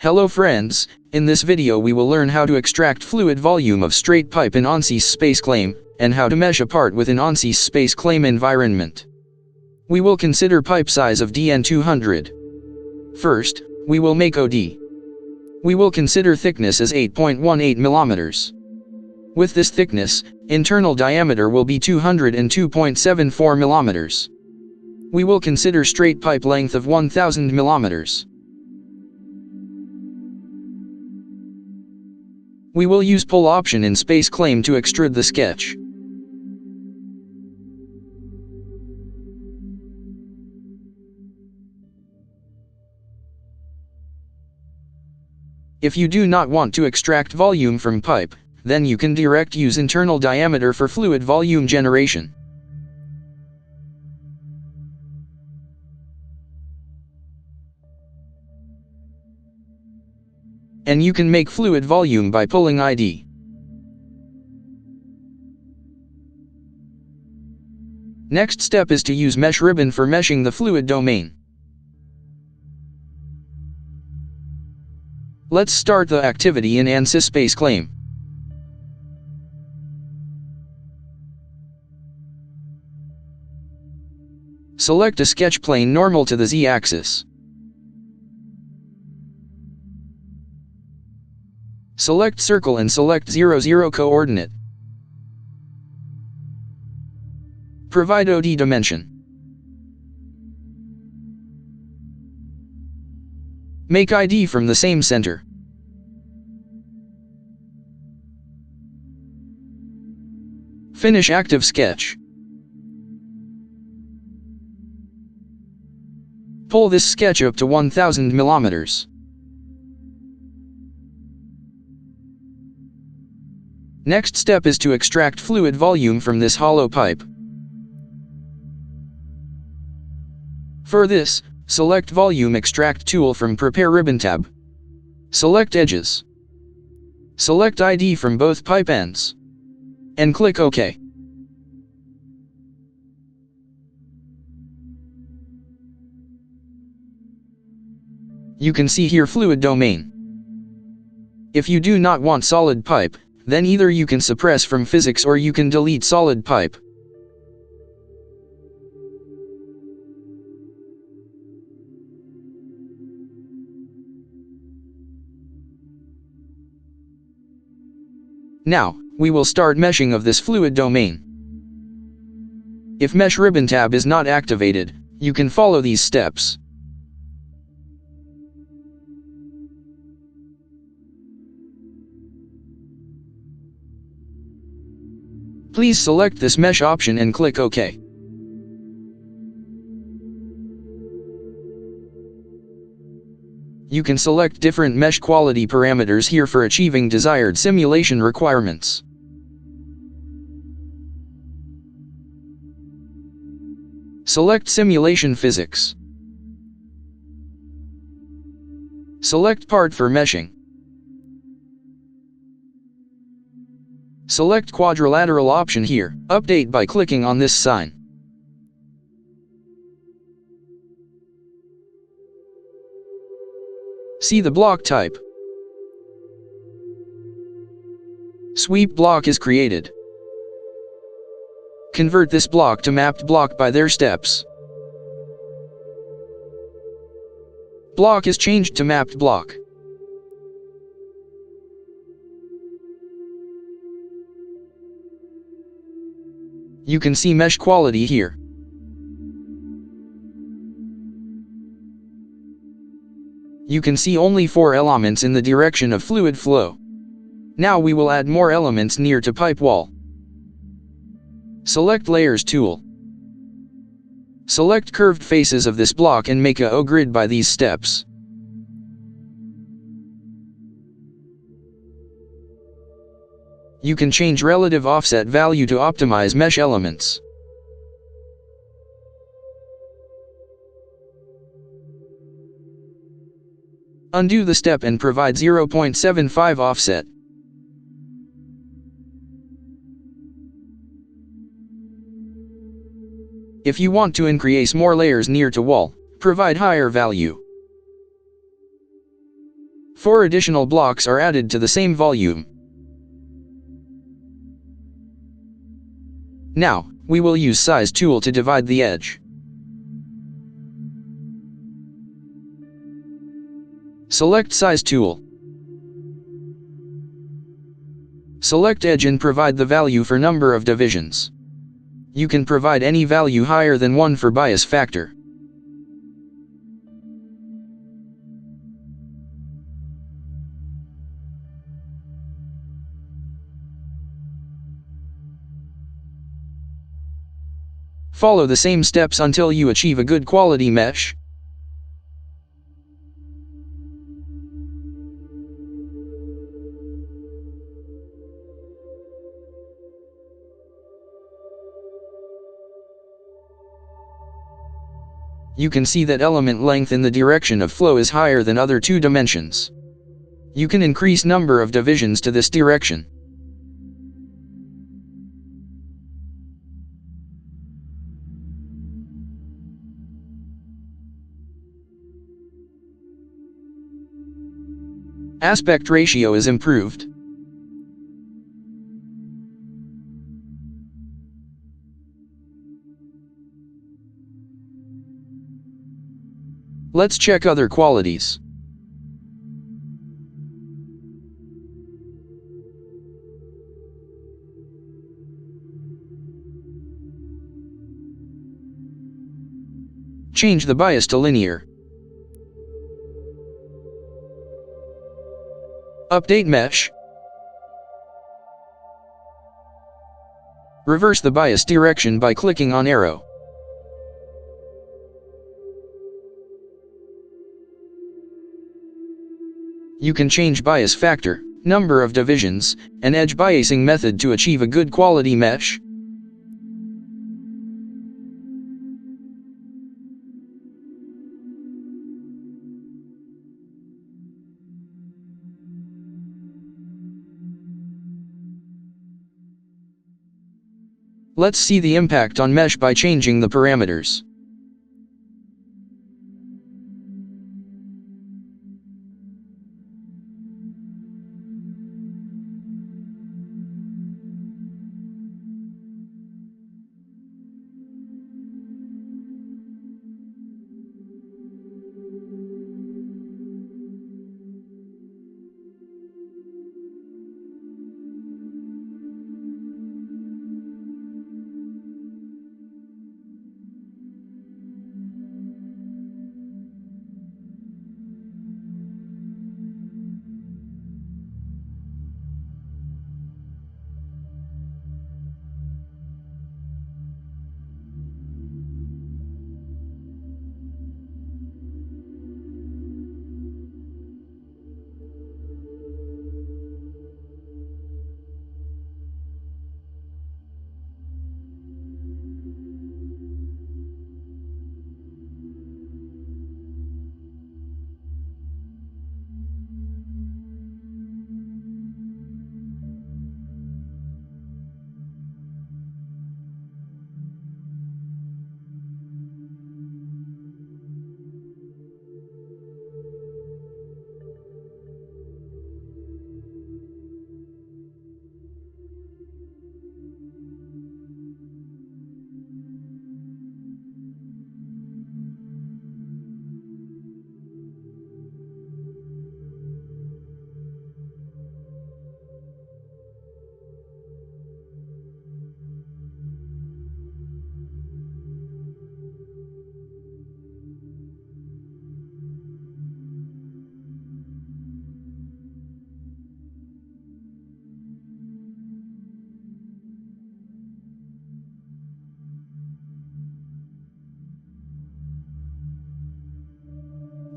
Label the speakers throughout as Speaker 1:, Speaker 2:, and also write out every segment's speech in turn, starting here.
Speaker 1: Hello friends, in this video we will learn how to extract fluid volume of straight pipe in ANSYS SpaceClaim, and how to mesh a part within ANSYS SpaceClaim environment. We will consider pipe size of DN200. First, we will make OD. We will consider thickness as 8.18 mm. With this thickness, internal diameter will be 202.74 mm. We will consider straight pipe length of 1000 mm. We will use pull option in SpaceClaim to extrude the sketch. If you do not want to extract volume from pipe, then you can direct use internal diameter for fluid volume generation. And you can make fluid volume by pulling ID. Next step is to use mesh ribbon for meshing the fluid domain. Let's start the activity in ANSYS SpaceClaim. Select a sketch plane normal to the z-axis. Select circle and select 0, 0 coordinate. Provide OD dimension. Make ID from the same center. Finish active sketch. Pull this sketch up to 1000 mm. Next step is to extract fluid volume from this hollow pipe. For this, select Volume Extract tool from Prepare Ribbon tab. Select Edges. Select ID from both pipe ends. And click OK. You can see here fluid domain. If you do not want solid pipe, then either you can suppress from physics or you can delete solid pipe. Now, we will start meshing of this fluid domain. If Mesh Ribbon tab is not activated, you can follow these steps. Please select this mesh option and click OK. You can select different mesh quality parameters here for achieving desired simulation requirements. Select Simulation Physics. Select Part for meshing. Select Quadrilateral option here, update by clicking on this sign. See the block type. Sweep block is created. Convert this block to mapped block by their steps. Block is changed to mapped block. You can see mesh quality here. You can see only 4 elements in the direction of fluid flow. Now we will add more elements near to pipe wall. Select Layers tool. Select curved faces of this block and make a O-grid by these steps. You can change relative offset value to optimize mesh elements. Undo the step and provide 0.75 offset. If you want to increase more layers near to wall, provide higher value. 4 additional blocks are added to the same volume. Now, we will use Size tool to divide the edge. Select Size tool. Select edge and provide the value for number of divisions. You can provide any value higher than 1 for bias factor. Follow the same steps until you achieve a good quality mesh. You can see that element length in the direction of flow is higher than other 2 dimensions. You can increase number of divisions to this direction. Aspect ratio is improved. Let's check other qualities. Change the bias to linear. Update mesh. Reverse the bias direction by clicking on arrow. You can change bias factor, number of divisions, and edge biasing method to achieve a good quality mesh. Let's see the impact on mesh by changing the parameters.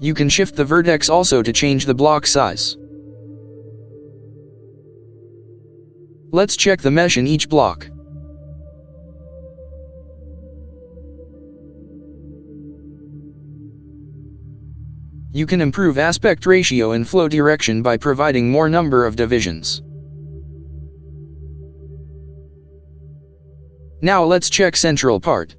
Speaker 1: You can shift the vertex also to change the block size. Let's check the mesh in each block. You can improve aspect ratio and flow direction by providing more number of divisions. Now let's check central part.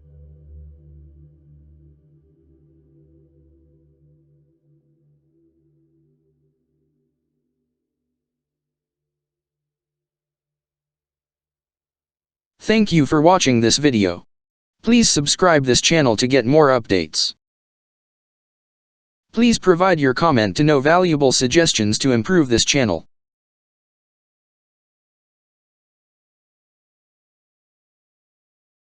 Speaker 1: Thank you for watching this video. Please subscribe this channel to get more updates. Please provide your comment to know valuable suggestions to improve this channel.